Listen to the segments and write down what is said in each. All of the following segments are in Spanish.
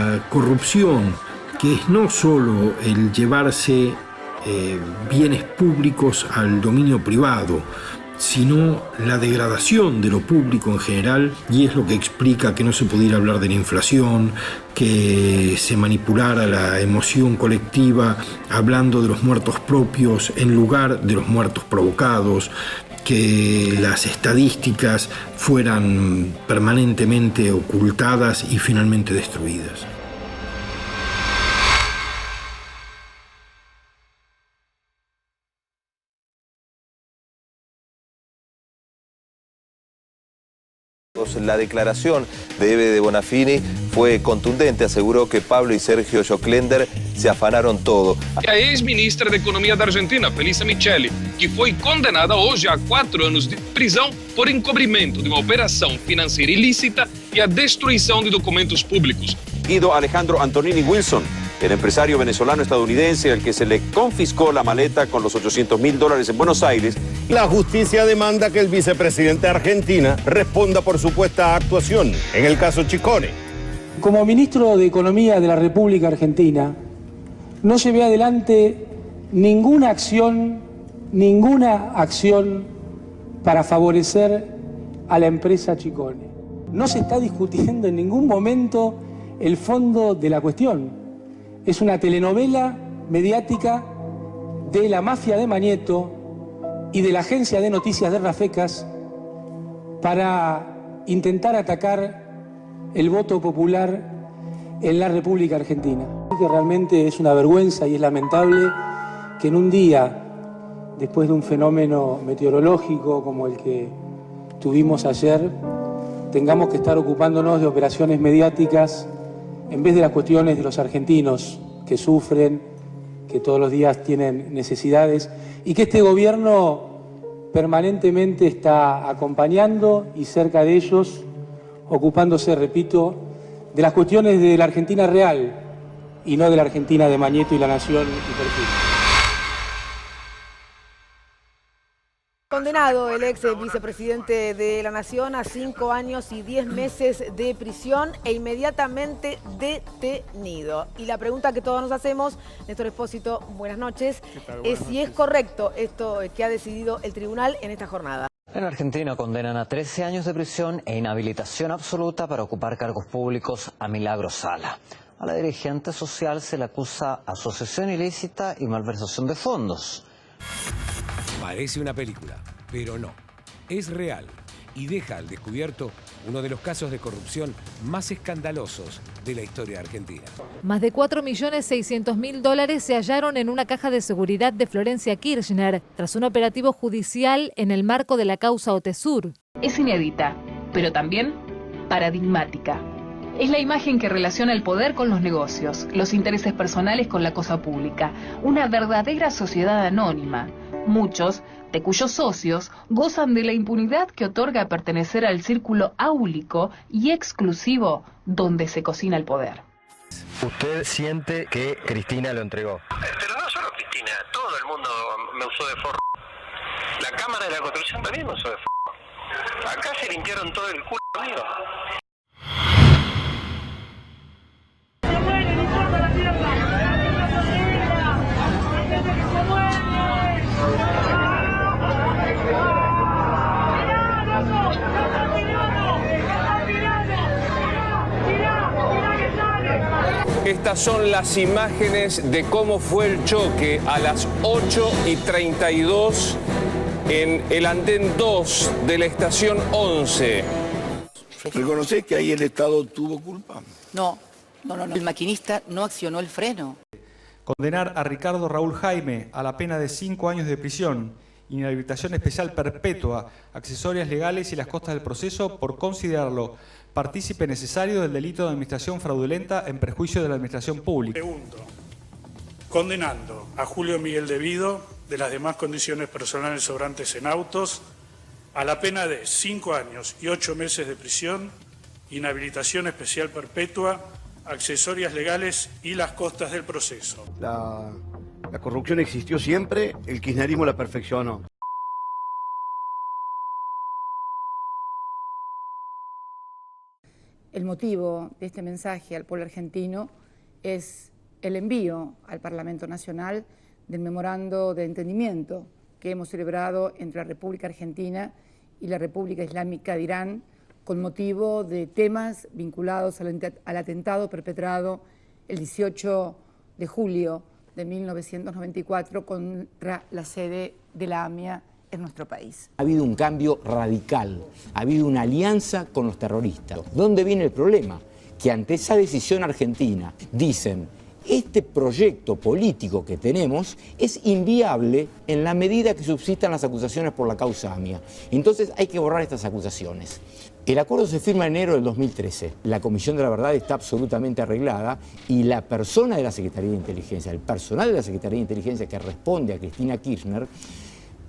la corrupción, que es no solo el llevarse bienes públicos al dominio privado, sino la degradación de lo público en general, y es lo que explica que no se pudiera hablar de la inflación, que se manipulara la emoción colectiva hablando de los muertos propios en lugar de los muertos provocados, que las estadísticas fueran permanentemente ocultadas y finalmente destruidas. La declaración de Ebe de Bonafini fue contundente, aseguró que Pablo y Sergio Joclender se afanaron todo. A ex-ministra da Economia da Argentina, Felisa Micheli, que foi condenada hoje a 4 anos de prisão por encobrimento de uma operação financeira ilícita e a destruição de documentos públicos. Guido Alejandro Antonini Wilson, el empresario venezolano-estadounidense al que se le confiscó la maleta con los $800.000 en Buenos Aires. La justicia demanda que el vicepresidente de Argentina responda por supuesta actuación en el caso Chicone. Como ministro de Economía de la República Argentina, no llevé adelante ninguna acción para favorecer a la empresa Chicone. No se está discutiendo en ningún momento el fondo de la cuestión. Es una telenovela mediática de la mafia de Mañeto y de la agencia de noticias de Rafecas para intentar atacar el voto popular en la República Argentina. Que realmente es una vergüenza y es lamentable que en un día, después de un fenómeno meteorológico como el que tuvimos ayer, tengamos que estar ocupándonos de operaciones mediáticas en vez de las cuestiones de los argentinos que sufren, que todos los días tienen necesidades, y que este gobierno permanentemente está acompañando y cerca de ellos, ocupándose, repito, de las cuestiones de la Argentina real y no de la Argentina de Mañeto y La Nación y Perfil. Condenado el ex vicepresidente de la Nación a 5 años y 10 meses de prisión e inmediatamente detenido. Y la pregunta que todos nos hacemos, Néstor Espósito, buenas noches, es si es correcto esto que ha decidido el tribunal en esta jornada. En Argentina condenan a 13 años de prisión e inhabilitación absoluta para ocupar cargos públicos a Milagro Sala. A la dirigente social se le acusa asociación ilícita y malversación de fondos. Parece una película, pero no. Es real y deja al descubierto uno de los casos de corrupción más escandalosos de la historia argentina. Más de 4.600.000 dólares se hallaron en una caja de seguridad de Florencia Kirchner tras un operativo judicial en el marco de la causa Otesur. Es inédita, pero también paradigmática. Es la imagen que relaciona el poder con los negocios, los intereses personales con la cosa pública. Una verdadera sociedad anónima. Muchos de cuyos socios gozan de la impunidad que otorga pertenecer al círculo áulico y exclusivo donde se cocina el poder. ¿Usted siente que Cristina lo entregó? Pero no solo Cristina, todo el mundo me usó de forro. La Cámara de la Construcción también me usó de forro. Acá se limpiaron todo el culo mío. Estas son las imágenes de cómo fue el choque a las 8:32 en el andén 2 de la estación 11. ¿Reconoces que ahí el Estado tuvo culpa? No. El maquinista no accionó el freno. Condenar a Ricardo Raúl Jaime a la pena de 5 años de prisión, inhabilitación especial perpetua, accesorias legales y las costas del proceso por considerarlo partícipe necesario del delito de administración fraudulenta en perjuicio de la administración pública. Segundo, condenando a Julio Miguel Devido de las demás condiciones personales sobrantes en autos a la pena de 5 años y 8 meses de prisión, inhabilitación especial perpetua, accesorias legales y las costas del proceso. La corrupción existió siempre, el kirchnerismo la perfeccionó. El motivo de este mensaje al pueblo argentino es el envío al Parlamento Nacional del memorando de entendimiento que hemos celebrado entre la República Argentina y la República Islámica de Irán con motivo de temas vinculados al atentado perpetrado el 18 de julio de 1994 contra la sede de la AMIA en nuestro país. Ha habido un cambio radical, ha habido una alianza con los terroristas. ¿Dónde viene el problema? Que ante esa decisión argentina dicen, este proyecto político que tenemos es inviable en la medida que subsistan las acusaciones por la causa AMIA. Entonces hay que borrar estas acusaciones. El acuerdo se firma en enero del 2013. La Comisión de la Verdad está absolutamente arreglada y la persona de la Secretaría de Inteligencia, el personal de la Secretaría de Inteligencia que responde a Cristina Kirchner,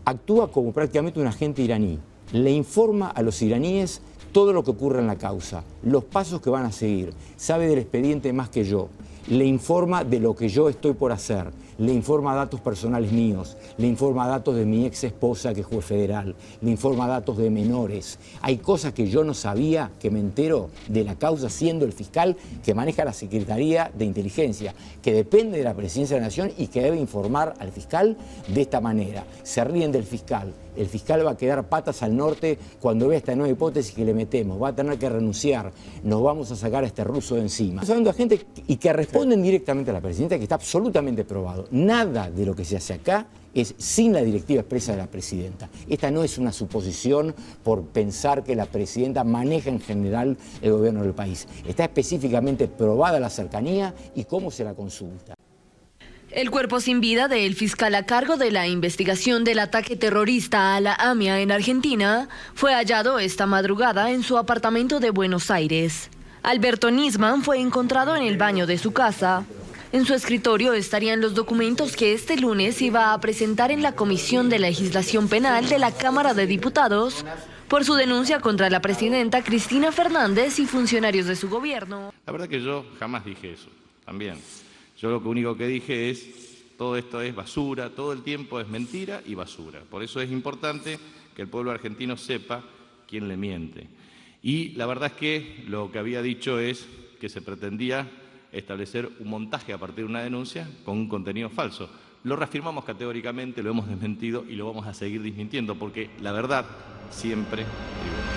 actúa como prácticamente un agente iraní. Le informa a los iraníes todo lo que ocurre en la causa, los pasos que van a seguir, sabe del expediente más que yo, le informa de lo que yo estoy por hacer, le informa datos personales míos, le informa datos de mi ex esposa que es juez federal, le informa datos de menores. Hay cosas que yo no sabía, que me entero de la causa siendo el fiscal que maneja la Secretaría de Inteligencia, que depende de la Presidencia de la Nación y que debe informar al fiscal de esta manera. Se ríen del fiscal. El fiscal va a quedar patas al norte cuando vea esta nueva hipótesis que le metemos. Va a tener que renunciar. Nos vamos a sacar a este ruso de encima. Estamos hablando de gente y que responden directamente a la presidenta, que está absolutamente probado. Nada de lo que se hace acá es sin la directiva expresa de la presidenta. Esta no es una suposición por pensar que la presidenta maneja en general el gobierno del país. Está específicamente probada la cercanía y cómo se la consulta. El cuerpo sin vida del fiscal a cargo de la investigación del ataque terrorista a la AMIA en Argentina fue hallado esta madrugada en su apartamento de Buenos Aires. Alberto Nisman fue encontrado en el baño de su casa. En su escritorio estarían los documentos que este lunes iba a presentar en la Comisión de Legislación Penal de la Cámara de Diputados por su denuncia contra la presidenta Cristina Fernández y funcionarios de su gobierno. La verdad que yo jamás dije eso, también. Yo lo único que dije es, todo esto es basura, todo el tiempo es mentira y basura. Por eso es importante que el pueblo argentino sepa quién le miente. Y la verdad es que lo que había dicho es que se pretendía establecer un montaje a partir de una denuncia con un contenido falso. Lo reafirmamos categóricamente, lo hemos desmentido y lo vamos a seguir desmintiendo porque la verdad siempre triunfa.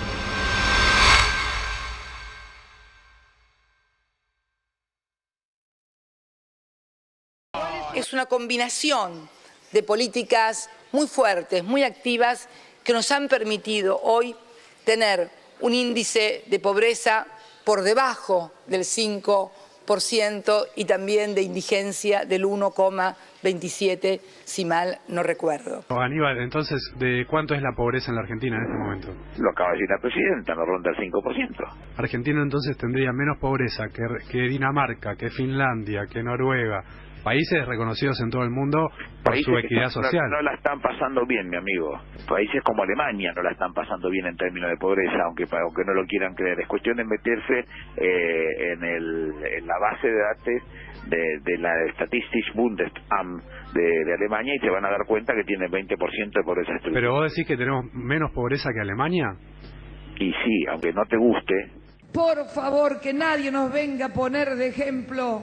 Es una combinación de políticas muy fuertes, muy activas, que nos han permitido hoy tener un índice de pobreza por debajo del 5% y también de indigencia del 1,27%, si mal no recuerdo. Aníbal, entonces, ¿de cuánto es la pobreza en la Argentina en este momento? Lo acaba de decir la presidenta, no ronda el 5%. Argentina entonces tendría menos pobreza que Dinamarca, que Finlandia, que Noruega, países reconocidos en todo el mundo por su equidad social. No la están pasando bien, mi amigo. Países como Alemania no la están pasando bien en términos de pobreza, aunque no lo quieran creer. Es cuestión de meterse en la base de datos de la Statistics-Bundesamt de Alemania y se van a dar cuenta que tiene 20% de pobreza estructural. ¿Pero vos decís que tenemos menos pobreza que Alemania? Y sí, aunque no te guste. Por favor, que nadie nos venga a poner de ejemplo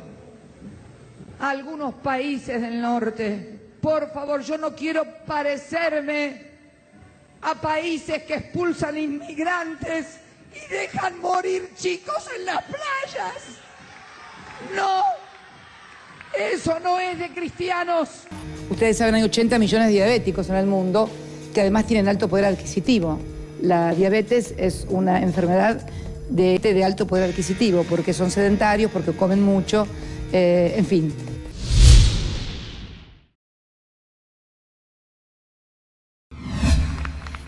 a algunos países del norte. Por favor, yo no quiero parecerme a países que expulsan inmigrantes y dejan morir chicos en las playas. No, eso no es de cristianos. Ustedes saben, hay 80 millones de diabéticos en el mundo que además tienen alto poder adquisitivo. La diabetes es una enfermedad de alto poder adquisitivo porque son sedentarios, porque comen mucho, en fin.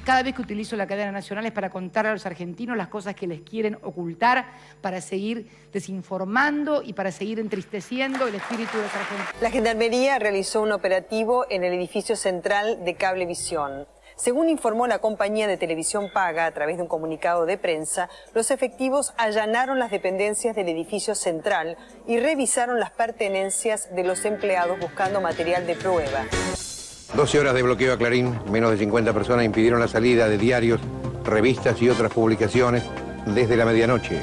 Cada vez que utilizo la cadena nacional es para contar a los argentinos las cosas que les quieren ocultar, para seguir desinformando y para seguir entristeciendo el espíritu de los argentinos. La Gendarmería realizó un operativo en el edificio central de Cablevisión. Según informó la compañía de televisión paga a través de un comunicado de prensa, los efectivos allanaron las dependencias del edificio central y revisaron las pertenencias de los empleados buscando material de prueba. 12 horas de bloqueo a Clarín, menos de 50 personas impidieron la salida de diarios, revistas y otras publicaciones desde la medianoche.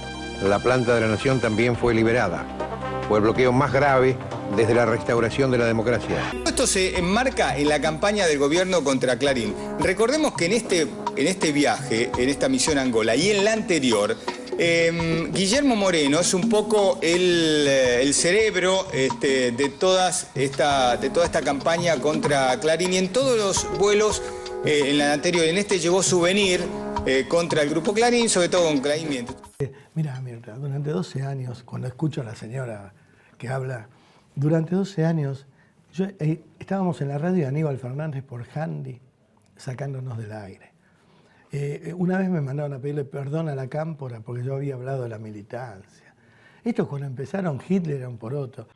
la planta de la Nación también fue liberada. Fue el bloqueo más grave desde la restauración de la democracia. Esto se enmarca en la campaña del gobierno contra Clarín. Recordemos que en este viaje, en esta misión a Angola y en la anterior, Guillermo Moreno es un poco el cerebro de toda esta campaña contra Clarín, y en todos los vuelos, en la anterior, en este llevó souvenir contra el grupo Clarín, sobre todo con Clarín Miente. Mira, Mirta, durante 12 años, cuando escucho a la señora que habla, durante 12 años, estábamos en la radio de Aníbal Fernández por Handy, sacándonos del aire. Una vez me mandaron a pedirle perdón a la Cámpora porque yo había hablado de la militancia. Esto cuando empezaron Hitler era un poroto.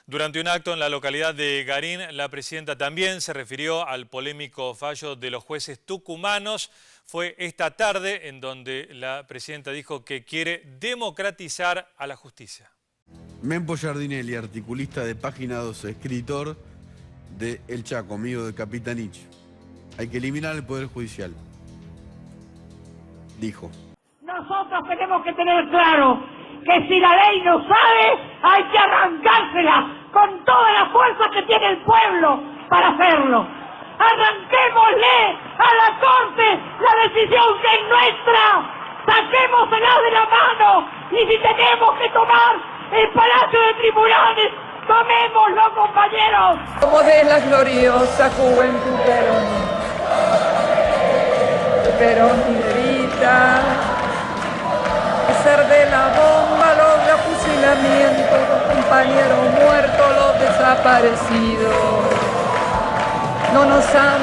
Durante un acto en la localidad de Garín, la presidenta también se refirió al polémico fallo de los jueces tucumanos. Fue esta tarde en donde la presidenta dijo que quiere democratizar a la justicia. Mempo Giardinelli, articulista de Página 12, escritor de El Chaco, amigo de Capitanich. Hay que eliminar el Poder Judicial, dijo. Nosotros tenemos que tener claro que si la ley no sabe, hay que arrancársela con toda la fuerza que tiene el pueblo para hacerlo. Arranquémosle a la Corte la decisión que es nuestra, saquémosela de la mano, y si tenemos que tomar el Palacio de Tribunales, tomémoslo, compañeros. Como de la gloriosa juventud Perón y Evita, ser de la bomba, los de fusilamiento, los compañeros muertos, los desaparecidos. No nos han